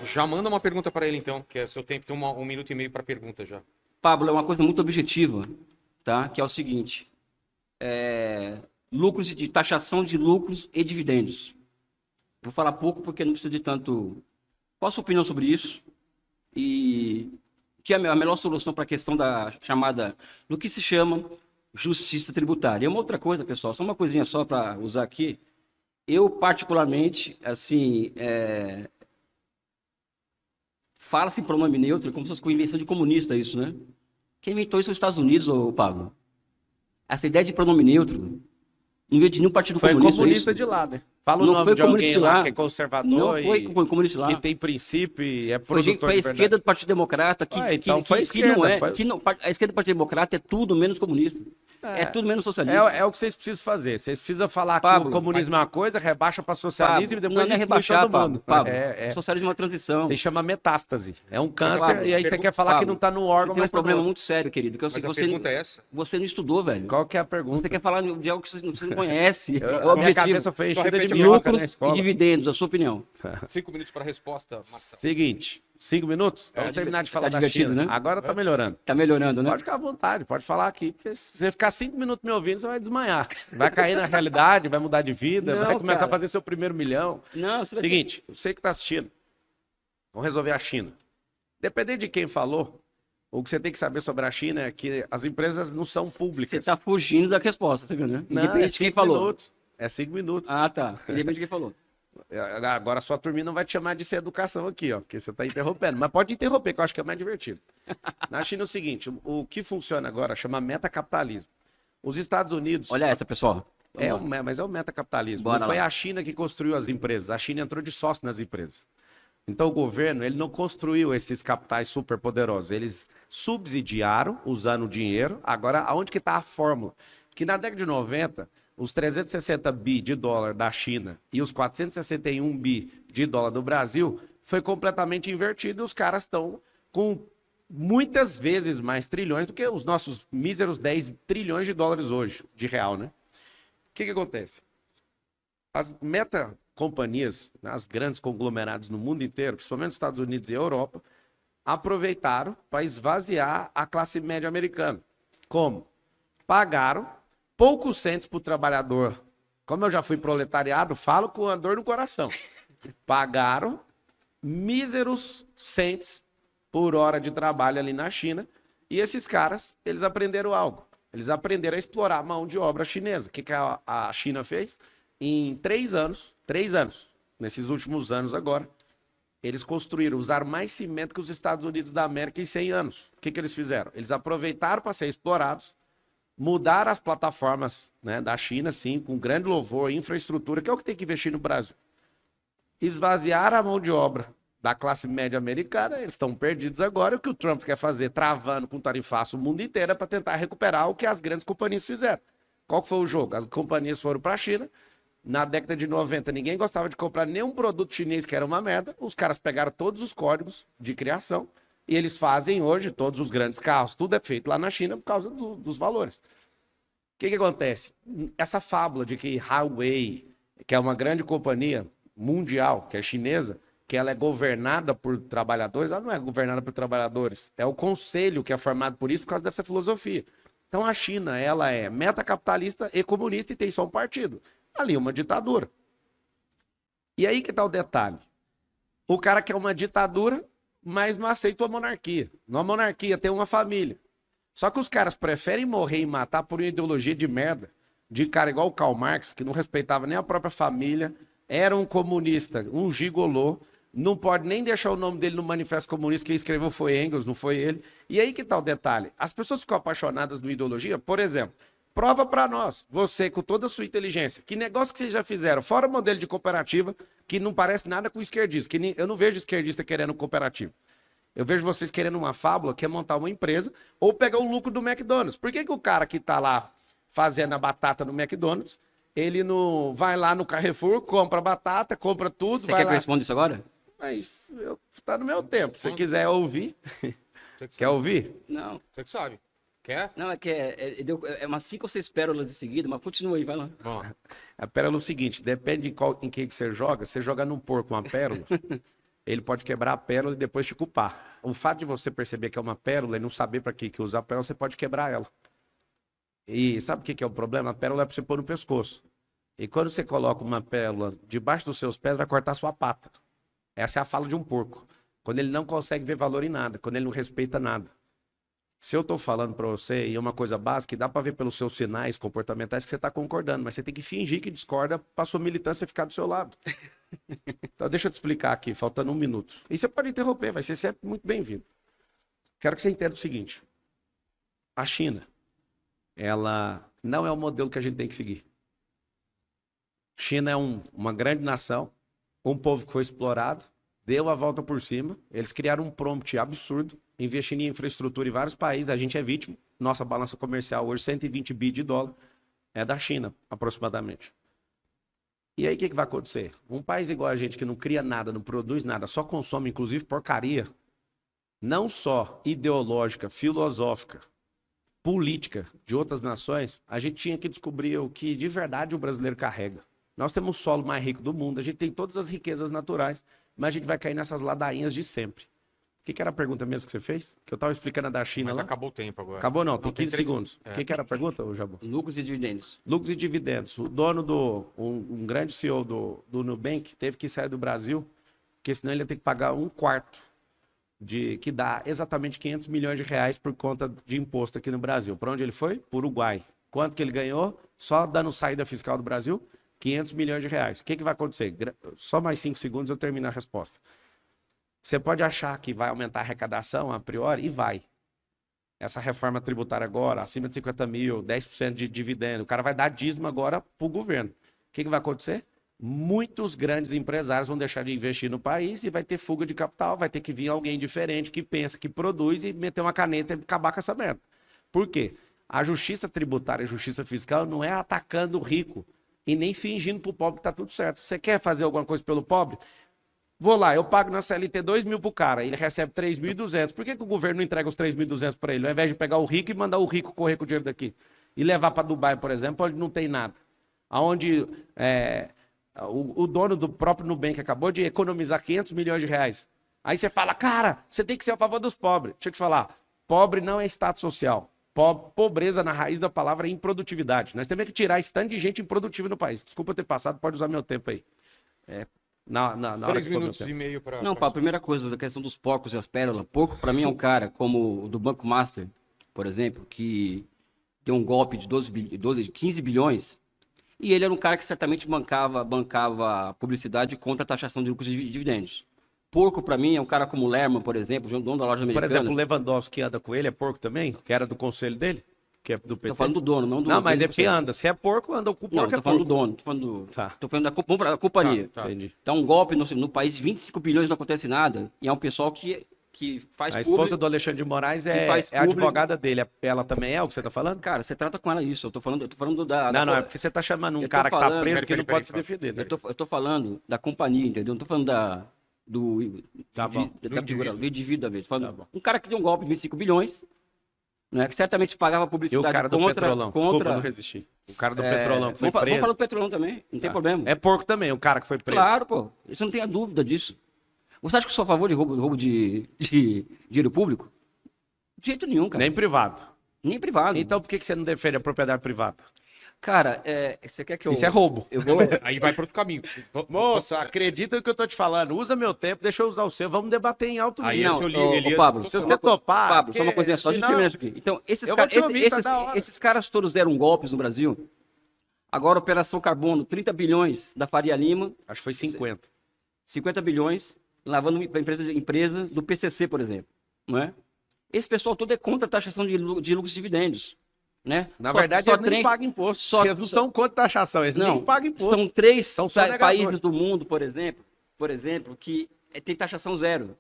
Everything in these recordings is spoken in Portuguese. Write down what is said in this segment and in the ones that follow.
Já manda uma pergunta para ele, então, que é seu tempo, tem 1 minuto e meio para pergunta já. Pablo, é uma coisa muito objetiva, tá? Que é o seguinte: lucros de taxação de lucros e dividendos. Vou falar pouco porque não precisa de tanto. Qual a sua opinião sobre isso? E que é a melhor solução para a questão da chamada, do que se chama justiça tributária. E uma outra coisa, pessoal, só uma coisinha só para usar aqui. Eu, particularmente, assim, fala-se em pronome neutro como se fosse com invenção de comunista isso, né? Quem inventou isso são os Estados Unidos, ô Pablo. Essa ideia de pronome neutro não veio de nenhum partido Foi comunista. comunista de lá, né? Fala o Não nome foi de alguém comunista de lá lá. que é conservador Não foi comunista de lá. que tem princípio e é Foi produtor a de esquerda verdade. do Partido Democrata Então foi a esquerda, não é. foi- A esquerda do Partido Democrata é tudo menos comunista. É tudo menos socialista. É o que vocês precisam fazer. Vocês precisam falar que Pablo, o comunismo é uma coisa, rebaixa para socialismo e depois não é exclui rebaixar, todo mundo. Pablo. Socialismo é uma transição. Você chama metástase. É um câncer Pablo, e aí você quer falar que não está no Você órgão, tem um mas tá no problema outro. muito sério, querido. Que eu sei Mas que a pergunta é essa? você não estudou, velho. Qual que é a pergunta? Você quer falar de algo que você não conhece. É o A minha objetivo. cabeça foi enchida de repete a minhoca Lucros na e escola. dividendos, a sua opinião. 5 minutos para resposta, Marcelo. Seguinte, 5 minutos? Vamos terminar de falar da divertido, China. né? Agora tá melhorando. Tá melhorando, né? Pode ficar à vontade, pode falar aqui. Porque se você ficar 5 minutos me ouvindo, você vai desmanhar. Vai cair na realidade, vai mudar de vida, Não, vai começar cara. a fazer seu primeiro milhão. Não, você vai Seguinte, você que está assistindo, vamos resolver a China. Dependendo de quem falou, o que você tem que saber sobre a China é que as empresas não são públicas. Você tá fugindo da resposta, você viu, né? Não, Independente é de quem 5 falou. minutos. É 5 minutos. Ah, tá. Independente de quem falou. Agora a sua turminha não vai te chamar de ser educação aqui, ó, porque você está interrompendo. Mas pode interromper, que eu acho que é mais divertido. Na China é o seguinte, o que funciona agora chama metacapitalismo. Os Estados Unidos... Olha essa, pessoal. Mas é o metacapitalismo. Bora Não foi lá. a China que construiu as empresas, a China entrou de sócio nas empresas. Então o governo, ele não construiu esses capitais superpoderosos, eles subsidiaram usando o dinheiro. Agora, aonde que está a fórmula? Que na década de 90, os 360 bi de dólar da China e os 461 bi de dólar do Brasil foi completamente invertido e os caras estão com muitas vezes mais trilhões do que os nossos míseros 10 trilhões de dólares hoje, de real, né? O que acontece? As companhias, né, as grandes conglomerados no mundo inteiro, principalmente nos Estados Unidos e Europa, aproveitaram para esvaziar a classe média americana. Como? Pagaram poucos centos para o trabalhador. Como eu já fui proletariado, falo com a dor no coração. Pagaram míseros centos por hora de trabalho ali na China. E esses caras, eles aprenderam algo. Eles aprenderam a explorar a mão de obra chinesa. O que a China fez? Em 3 anos, nesses últimos anos agora, eles construíram, usaram mais cimento que os Estados Unidos da América em 100 anos. O que eles fizeram? Eles aproveitaram para ser explorados, mudaram as plataformas, né, da China, sim, com grande louvor, infraestrutura, que é o que tem que investir no Brasil. Esvaziaram a mão de obra da classe média americana, eles estão perdidos agora. O que o Trump quer fazer, travando com tarifaço o mundo inteiro, é para tentar recuperar o que as grandes companhias fizeram. Qual que foi o jogo? As companhias foram para a China. Na década de 90, ninguém gostava de comprar nenhum produto chinês que era uma merda. Os caras pegaram todos os códigos de criação e eles fazem hoje todos os grandes carros. Tudo é feito lá na China por causa dos valores. O que acontece? Essa fábula de que Huawei, que é uma grande companhia mundial, que é chinesa, que ela é governada por trabalhadores, ela não é governada por trabalhadores. É o conselho que é formado por isso por causa dessa filosofia. Então a China, ela é metacapitalista e comunista e tem só um partido. Ali uma ditadura. E aí que está o detalhe. O cara quer uma ditadura, mas não aceita a monarquia. Na monarquia tem uma família. Só que os caras preferem morrer e matar por uma ideologia de merda, de cara igual o Karl Marx, que não respeitava nem a própria família, era um comunista, um gigolô, não pode nem deixar o nome dele no Manifesto Comunista, quem escreveu foi Engels, não foi ele. E aí que está o detalhe. As pessoas ficam apaixonadas por ideologia, por exemplo, prova para nós, você com toda a sua inteligência, que negócio que vocês já fizeram, fora o modelo de cooperativa, que não parece nada com esquerdista, eu não vejo esquerdista querendo cooperativa. Eu vejo vocês querendo uma fábula, que é montar uma empresa, ou pegar o lucro do McDonald's. Por que o cara que está lá fazendo a batata no McDonald's, ele não vai lá no Carrefour, compra batata, compra tudo, Você vai quer lá... que eu responda isso agora? Mas tá no meu tempo. Se você quiser ouvir... Quer ouvir? Não. Você que sabe. Quer? Não, é que é umas 5 ou 6 pérolas em seguida, mas continua aí, vai lá. Vamos lá. A pérola é o seguinte, depende em quem que você joga num porco uma pérola, ele pode quebrar a pérola e depois te culpar. O fato de você perceber que é uma pérola e não saber para que usa a pérola, você pode quebrar ela. E sabe o que é o problema? A pérola é para você pôr no pescoço. E quando você coloca uma pérola debaixo dos seus pés, vai cortar sua pata. Essa é a fala de um porco. Quando ele não consegue ver valor em nada, quando ele não respeita nada. Se eu estou falando para você, e é uma coisa básica, dá para ver pelos seus sinais comportamentais que você está concordando, mas você tem que fingir que discorda para sua militância ficar do seu lado. Então deixa eu te explicar aqui, faltando 1 minuto. E você pode interromper, vai ser sempre muito bem-vindo. Quero que você entenda o seguinte. A China, ela não é o modelo que a gente tem que seguir. China é uma grande nação, um povo que foi explorado, deu a volta por cima, eles criaram um prompt absurdo, investindo em infraestrutura em vários países, a gente é vítima, nossa balança comercial hoje, 120 bi de dólar, é da China, aproximadamente. E aí o que vai acontecer? Um país igual a gente, que não cria nada, não produz nada, só consome, inclusive, porcaria, não só ideológica, filosófica, política de outras nações, a gente tinha que descobrir o que de verdade o brasileiro carrega. Nós temos o solo mais rico do mundo, a gente tem todas as riquezas naturais, mas a gente vai cair nessas ladainhas de sempre. O que era a pergunta mesmo que você fez? Que eu estava explicando a da China Mas lá. acabou o tempo agora. Acabou não, tem 15 3 segundos. É. O que era a pergunta, Jabu? Lucros e dividendos. Lucros e dividendos. O dono um grande CEO do Nubank teve que sair do Brasil, porque senão ele ia ter que pagar 1/4 que dá exatamente 500 milhões de reais por conta de imposto aqui no Brasil. Para onde ele foi? Para o Uruguai. Quanto que ele ganhou? Só dando saída fiscal do Brasil? 500 milhões de reais. O que vai acontecer? Só mais 5 segundos eu termino a resposta. Você pode achar que vai aumentar a arrecadação a priori, e vai. Essa reforma tributária agora, acima de 50 mil, 10% de dividendo, o cara vai dar dízimo agora para o governo. O que vai acontecer? Muitos grandes empresários vão deixar de investir no país e vai ter fuga de capital, vai ter que vir alguém diferente que pensa, que produz e meter uma caneta e acabar com essa merda. Por quê? A justiça tributária e a justiça fiscal não é atacando o rico e nem fingindo para o pobre que está tudo certo. Você quer fazer alguma coisa pelo pobre? Vou lá, eu pago na CLT 2 mil pro cara, ele recebe 3.200. Por que o governo não entrega os 3.200 para ele? Ao invés de pegar o rico e mandar o rico correr com o dinheiro daqui. E levar para Dubai, por exemplo, onde não tem nada. Onde o dono do próprio Nubank acabou de economizar 500 milhões de reais. Aí você fala, cara, você tem que ser a favor dos pobres. Deixa eu te falar, pobre não é status social. Pobreza na raiz da palavra é improdutividade. Nós temos que tirar esse tanto de gente improdutiva no país. Desculpa ter passado, pode usar meu tempo aí. Na hora 3 que for meu minutos tempo. e meio para... Não, a primeira coisa da questão dos porcos e as pérolas. Porco, para mim, é um cara como o do Banco Master, por exemplo, que deu um golpe de 15 bilhões. E ele era um cara que certamente bancava publicidade contra a taxação de lucros e dividendos. Porco, para mim, é um cara como o Lerman, por exemplo, dono da loja Por americana. exemplo, o Lewandowski que anda com ele é porco também? Que era do conselho dele? Que é do PT? Tô falando do dono, não do... Não, mas é porque 20%. anda. Se é porco, anda com o Não, porco, tô é falando porco. do dono, tô falando, Tá. tô falando da companhia. Tá. Entendi. Então, um golpe no país de 25 bilhões não acontece nada. E é um pessoal que faz A público. esposa do Alexandre de Moraes é faz a público. advogada dele. Ela também é o que você tá falando? Cara, você trata com ela isso. Eu tô falando da... Não, é porque você tá chamando um Eu tô cara que tá falando- preso que não Peraí, pode se defender, né? Eu tô falando da companhia, entendeu? Não tô falando do Tá bom. da figura, do indivíduo da vez. Tô falando Tá bom. um cara que deu um golpe de 25 bilhões, né? Que certamente pagava E o publicidade cara do Petrolão? Desculpa, contra... não resisti. O cara do Petrolão que foi Vamos preso. falar do Petrolão também, não tem Tá. problema. É porco também, o cara que foi preso. Claro, pô. Você não tem a dúvida disso. Você acha que eu sou a favor de roubo de dinheiro público? De jeito nenhum, cara. Nem privado. Nem privado. Então por que você não defende a propriedade privada? Cara, você quer que eu... Isso é roubo. Eu vou... Aí vai para outro caminho. Moça, acredita no que eu tô te falando. Usa meu tempo, deixa eu usar o seu. Vamos debater em alto Aí nível. eu li- Ô, Elias- Pablo, Se uma você co- topar, Pablo, só uma porque coisinha só, deixa eu senão- terminar isso aqui. Então, Eu vou te ouvir, tá da hora. esses caras todos deram golpes no Brasil. Agora, Operação Carbono, 30 bilhões da Faria Lima, Acho que foi 50. 50 bilhões, lavando para empresa do PCC, por exemplo. Não é? Esse pessoal todo é contra a taxação de lucros e dividendos. Né? Na verdade, eles nem três- pagam imposto. só- Eles não são contra taxação, eles Não, nem pagam imposto. São 3 São sonegadores. países do mundo, por exemplo, que tem taxação zero.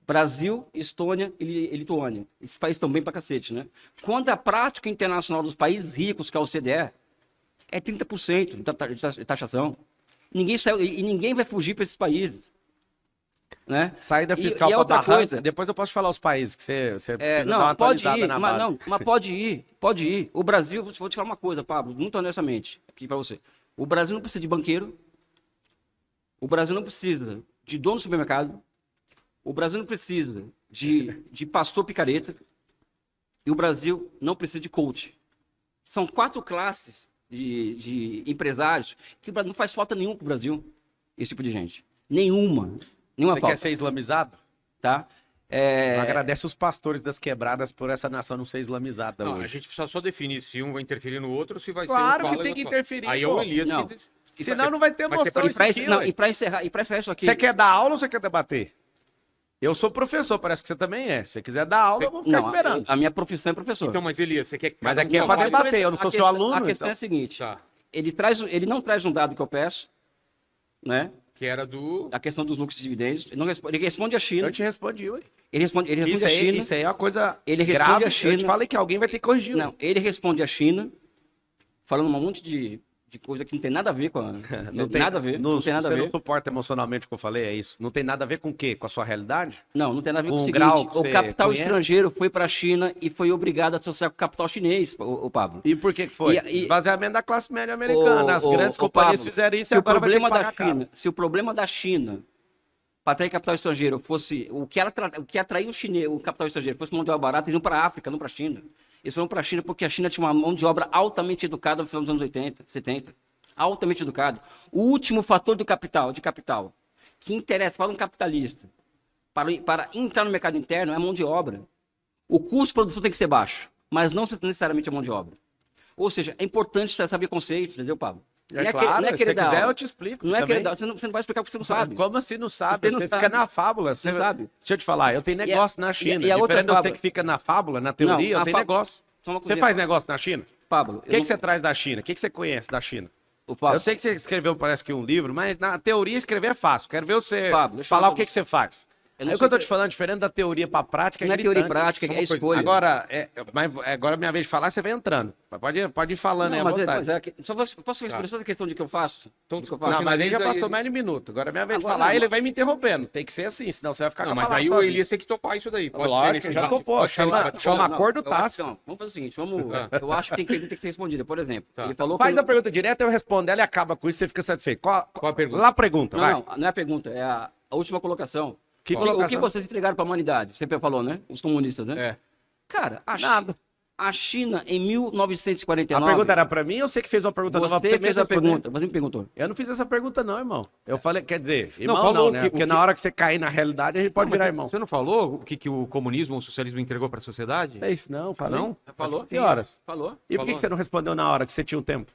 Brasil, Estônia e Lituânia. Esses países estão bem pra cacete, né? Quando a prática internacional dos países ricos, que é a OCDE, é 30% de taxação. Ninguém vai fugir para esses países. Né? Saída E- fiscal e a pra outra barranca. coisa- Depois eu posso falar os países que você precisa dar Não, uma pode atualizada ir, na mas, base. mas pode ir. O Brasil, vou te falar uma coisa, Pablo, muito honestamente, aqui para você. O Brasil não precisa de banqueiro, o Brasil não precisa de dono do supermercado, O Brasil não precisa de pastor picareta e o Brasil não precisa de coach. São 4 classes de empresários que não faz falta nenhuma para o Brasil, esse tipo de gente. Nenhuma Você falta. quer ser islamizado? Tá? Agradece os pastores das quebradas por essa nação não ser islamizada Não, a hoje. gente precisa só definir se um vai interferir no outro, se vai Claro ser um que fala tem e que outro fala. interferir, Aí é pô. o Elias Não. que... Senão não vai ter vai ser noção pra- isso aqui, ué. E para encerrar isso aqui. Você quer dar aula ou você quer debater? Eu sou professor, parece que você também é. Se você quiser dar aula, eu vou ficar Não, esperando. a minha profissão é professor. Então, mas Elias, você quer que Mas cada aqui é um pra fale? debater, eu não sou seu aluno, A questão então. é a seguinte: Tá, ele não traz um dado que eu peço, né? que era do... A questão dos lucros e dividendos. Ele responde a China. Eu te respondi, ué. Ele responde Isso a aí, China. isso aí é uma coisa Ele responde grave. a China. Eu te falei que alguém vai ter que corrigir. Não, ele responde a China, falando um monte de coisa que não tem nada a ver com a. Não tem nada a ver. Não, Não tem nada a você não ver. suporta emocionalmente o que eu falei, é isso. Não tem nada a ver com o quê? Com a sua realidade? Não tem nada a ver com o Com o seguinte: grau que o você capital conhece? estrangeiro foi para a China e foi obrigado a associar com o capital chinês, o Pablo. E por que foi? E- Esvaziamento da classe média americana. As grandes companhias Pablo, fizeram isso se e o agora vai ter que problema da pagar caro. China, se o problema da China para atrair capital estrangeiro fosse o que atraiu o capital estrangeiro fosse mão de obra barata, eles iam para a África, não para a China. Eles foram para a China porque a China tinha uma mão de obra altamente educada no final dos anos 80, 70. Altamente educado. O último fator de capital, que interessa para um capitalista, para entrar no mercado interno, é a mão de obra. O custo de produção tem que ser baixo, mas não necessariamente a mão de obra. Ou seja, é importante você saber conceitos, entendeu, Pablo? É claro, se você dar quiser aula. eu te explico. Não é também. querer dar, você não vai explicar porque você não sabe. Como assim não sabe? Você não fica sabe. na fábula. Você não sabe. Deixa eu te falar, eu tenho negócio na China. e a outra Diferente de você fábula? que fica na fábula, na teoria, Não, eu tenho negócio. Só uma Você coisinha, faz negócio na China? Pablo. O que você traz da China? O que você conhece da China? Pablo, Eu sei que você escreveu, parece que um livro, mas na teoria escrever é fácil. Quero ver você Pablo, deixa eu falar falar o que você faz. eu não Aí o que sei eu tô te falando, diferente da teoria pra prática, não é teoria e gritante. prática, Só é uma coisa. escolha. Agora, mas agora é minha vez de falar, você vem entrando. Pode ir falando aí à Não, vontade. posso responder só essa questão de que eu faço? Então, Do que eu não, faço? Não, mas ele já finaliza passou aí. mais de minuto. Agora é minha vez de Agora falar não, e ele vai me interrompendo. Tem que ser assim, senão você vai ficar Não, com a mas palavra aí o sozinho. Elias tem que topar isso daí. Pode Lógico, ser nesse já debate, topou. pode ser nesse Chama- debate. chama Não, acordo eu acho tácito. que não. Vamos fazer o seguinte, eu acho que tem pergunta que tem que ser respondida. Por exemplo, Tá. ele falou Faz que... a pergunta direta, eu respondo ela e acaba com isso, você fica satisfeito. Qual a pergunta? Lá a pergunta, vai. Não é a pergunta, é a última colocação. Que O que colocação? vocês entregaram para a humanidade? Você falou, né? Os comunistas, né? É. Cara, Nada. a China, em 1949... A pergunta era pra mim ou você que fez uma pergunta nova pra Você você fez mesmo a responder? pergunta, você me perguntou. Eu não fiz essa pergunta não, irmão. Eu falei, quer dizer, irmão falou não, né? que- Porque o na que- hora que você cair na realidade, a gente pode Não, mas virar você- irmão. Você não falou o que o comunismo ou o socialismo entregou para a sociedade? É isso não, falei. Não? Falou? Que horas? Falou. E por que Falou. que você não respondeu na hora que você tinha o tempo?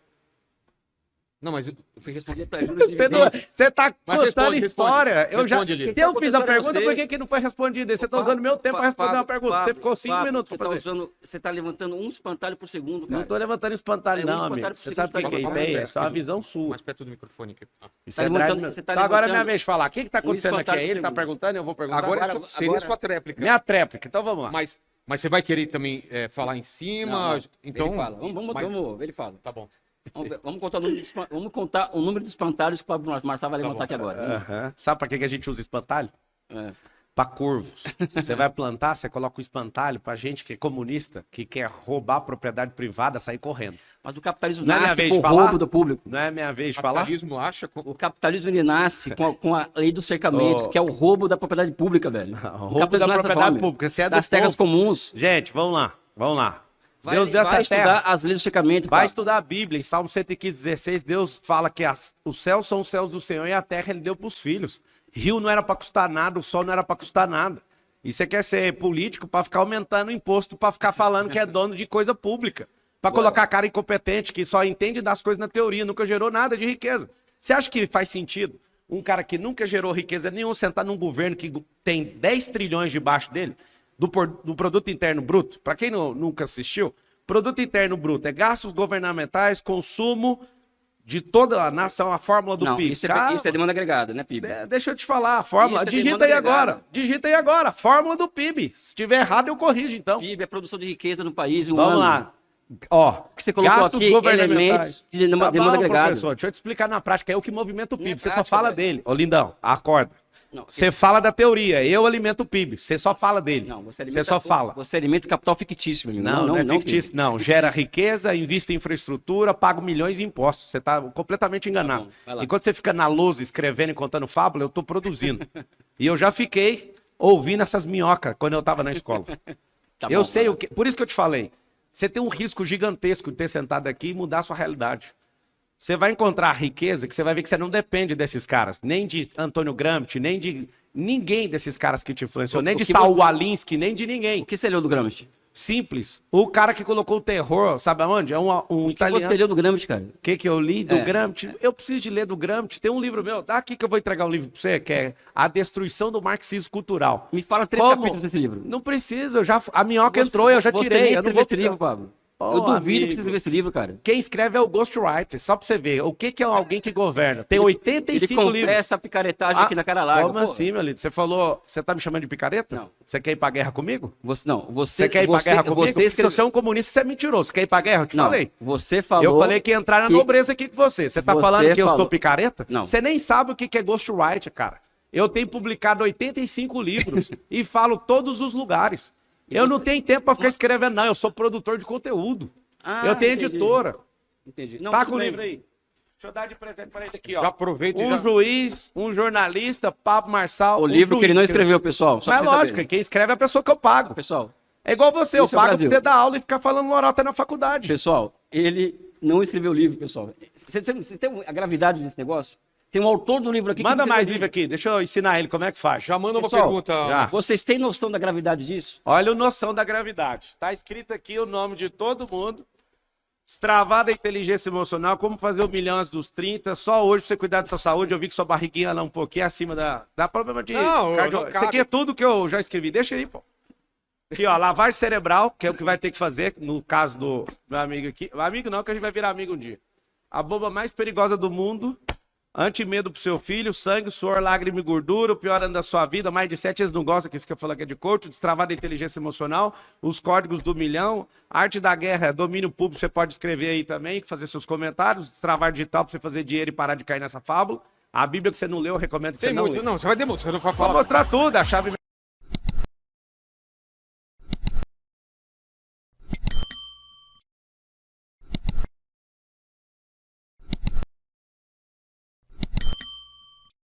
Não, mas eu fui responder para Você tá Mas contando responde, história. Eu já, Responde, Elias. se eu fiz a Contando pergunta, você. por que não foi respondida? Você tá usando meu tempo para responder uma pergunta. Você ficou 5 minutos pra fazer. Você tá levantando um espantalho por segundo, cara. Não tô levantando espantalho, É, um não, espantalho amigo. por Você segundo sabe o que tá que é isso levantando. aí? Essa é uma visão sua. Mais perto do microfone aqui. Isso Tá é levantando- drive. você tá Então agora é minha levantando vez de falar. O que que tá acontecendo aqui? espantalho por Ele tá segundo. perguntando, eu vou perguntar. Agora seria a sua tréplica. Minha tréplica, então vamos lá. Mas você vai querer também falar em cima? Não, Então, ele fala. Vamos, ele fala. Tá bom. Vamos contar o número de espantalhos que o Pablo Marçal vai levantar aqui agora. Aham. Sabe pra que que a gente usa espantalho? É. Pra corvos. Você vai plantar, você coloca o espantalho pra gente que é comunista, que quer roubar a propriedade privada, sair correndo. Mas o capitalismo Não é minha nasce vez por de falar? roubo do público. Não é minha vez de O falar? capitalismo acha... O capitalismo ele nasce com a lei do cercamento, Oh. que é o roubo da propriedade pública, velho. O O roubo capitalismo da nasce propriedade fome. pública. Você é do Das terras povo. comuns. Gente, vamos lá, vamos lá. Vai, Deus deu essa vai estudar terra. as leis do cercamento. Vai Pablo. estudar a Bíblia. Em Salmo 115:16, Deus fala que os céus são os céus do Senhor e a terra ele deu para os filhos. Rio não era para custar nada, o sol não era para custar nada. E você quer ser político para ficar aumentando o imposto, para ficar falando que é dono de coisa pública. Para colocar cara incompetente, que só entende das coisas na teoria, nunca gerou nada de riqueza. Você acha que faz sentido um cara que nunca gerou riqueza nenhuma sentar num governo que tem 10 trilhões debaixo dele, do produto interno bruto? Para quem nunca assistiu, produto interno bruto é gastos governamentais, consumo de toda a nação, a fórmula do Não, PIB. isso Calma. é demanda agregada, né, PIB? Deixa eu te falar, a fórmula. Isso é Digita demanda aí agregada. agora. Digita aí agora. Fórmula do PIB. Se tiver errado, eu corrijo, então. PIB é produção de riqueza no país em um Vamos ano. lá. Ó, Que você colocou gastos aqui governamentais. elementos de demanda Tá bom, agregada. professor, deixa eu te explicar na prática. É o que movimenta o Não PIB. é Você só prática, fala velho. dele. Ô, lindão, acorda. Não, Você fala da teoria. Eu alimento o PIB. Você só fala dele. não, Você só fala. Você alimenta o capital fictício, meu amigo. Não, não é PIB. fictício, não. Gera riqueza, investe em infraestrutura, paga milhões de impostos. Você está completamente enganado. bom, vai lá. Enquanto você fica na lousa escrevendo e contando fábula, eu estou produzindo. E eu já fiquei ouvindo essas minhocas quando eu tava na escola. Tá Eu bom, sei cara. o que. Por isso que eu te falei. Você tem um risco gigantesco de ter sentado aqui e mudar a sua realidade. Você vai encontrar riqueza que você vai ver que você não depende desses caras, nem de Antônio Gramsci, nem de ninguém desses caras que te influenciou, nem de Saul Alinsky, nem de ninguém. O que você leu do Gramsci? Simples. O cara que colocou o terror, sabe aonde? É um O que italiano. você leu do Gramsci, cara? O que eu li do É. Gramsci? Eu preciso de ler do Gramsci. Tem um livro meu, dá aqui que eu vou entregar um livro pra você, que é A Destruição do Marxismo Cultural. Me fala 3 Como? capítulos desse livro. Não precisa, a minhoca entrou, eu já Você tirei. nem Eu não escreveu vou esse precisar. livro, Pablo. Ô, Eu duvido amigo. que você escreveu esse livro, cara. Quem escreve é o Ghostwriter, só pra você ver. O que é alguém que governa? Tem 85 Ele livros. confessa a picaretagem aqui na cara larga. Como pô. assim, meu lindo? Você falou, você tá me chamando de picareta? Não. Você quer ir pra guerra comigo? Você quer ir pra guerra comigo? Você Porque se escreveu... você é um comunista, você é mentiroso. Você quer ir pra guerra? Eu te Não, falei. você falou... Eu falei que ia entrar na que- nobreza aqui com você. Você tá Você falando que eu falou- sou picareta? Não. Você nem sabe o que é Ghostwriter, cara. Eu tenho publicado 85 livros e falo todos os lugares. Eu não tenho tempo pra ficar escrevendo, não. Eu sou produtor de conteúdo. Ah, eu tenho entendi. editora. Entendi. Não, Tá tudo com o bem. livro aí. Deixa eu dar de presente pra ele aqui, Já ó. aproveita e Um já... juiz, um jornalista, Pablo Marçal. O livro que ele não escreveu, pessoal. Só Mas pra você lógico, saber. quem escreve é a pessoa que eu pago. Pessoal, É igual você, eu Isso é o pago pra Brasil. você dar aula e ficar falando lorota na faculdade. pessoal, ele não escreveu o livro, pessoal. Você tem a gravidade desse negócio? Tem um autor do livro aqui Manda que mais escreveu livro aqui, deixa eu ensinar ele como é que faz. Já manda uma Pessoal, pergunta. já. Vocês têm noção da gravidade disso? Olha a noção da gravidade. Tá escrito aqui o nome de todo mundo. Destravada a inteligência emocional, como fazer 1 milhão antes dos 30. Só hoje pra você cuidar da sua saúde. Eu vi que sua barriguinha lá um pouquinho acima dá problema de Não, cardio... não Isso aqui é tudo que eu já escrevi. Deixa aí, pô. Aqui, ó, lavagem cerebral, que é o que vai ter que fazer, no caso do meu amigo aqui. Amigo não, que a gente vai virar amigo um dia. A bomba mais perigosa do mundo. Antimedo pro seu filho, sangue, suor, lágrima e gordura, o pior ano da sua vida, mais de 7 eles não gostam, que isso que eu falo aqui é de coach, destravada a inteligência emocional, os códigos do milhão, arte da guerra, domínio público, você pode escrever aí também, fazer seus comentários, destravar digital pra você fazer dinheiro e parar de cair nessa fábula. A Bíblia que você não leu, eu recomendo que Tem você não muito. leia. Não, você vai demonstrar. Você não vai Vou falar. mostrar tudo, a chave